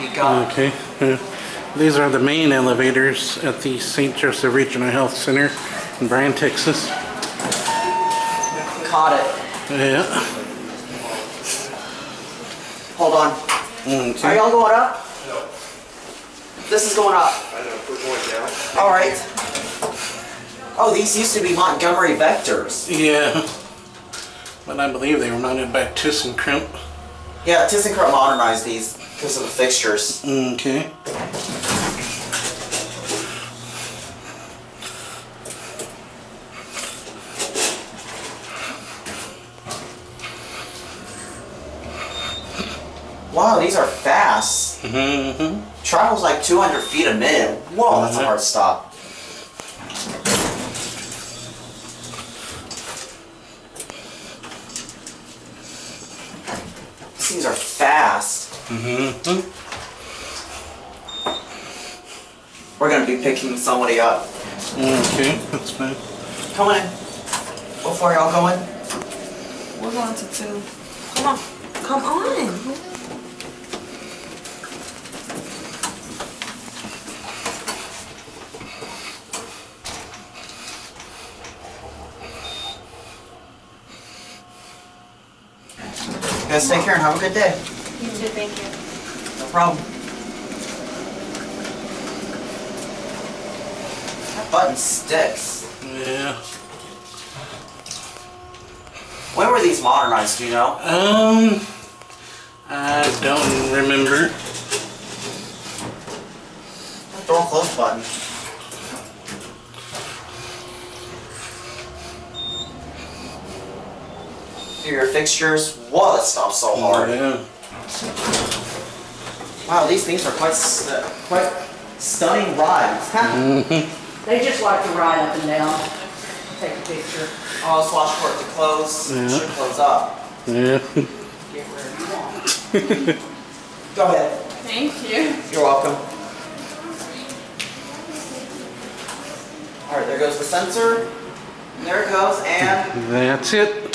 You got Okay. These are the main elevators at the St. Joseph Regional Health Center in Bryan, Texas. caught it. Yeah. Hold on. Okay. Are y'all going up? No. This is going up. I know, we're going down. All right. Oh, these used to be Montgomery vectors. Yeah. But I believe they were mounted by ThyssenKrupp. Yeah, ThyssenKrupp modernized these because of the fixtures. Okay. Wow, these are fast. Mm-hmm. Travels like 200 feet a minute. Whoa, that's a hard stop. These are fast. Mm-hmm. We're gonna be picking somebody up. Okay, that's fine. Come on in. Before y'all go in. We're going to 2. Come on. Come on. You guys take care and have a good day. You too, thank you. No problem. That button sticks. Yeah. When were these modernized, do you know? I don't remember. Door close button. Do your fixtures. Whoa, that stops so hard. Yeah. Wow, these things are quite stunning rides. They just like to ride up and down, take a picture, Oh, swatch for it to close. Yeah. Should close up. Yeah. get wherever you want. Go ahead. Thank you. You're welcome. All right, there goes the sensor. There it goes, and That's it.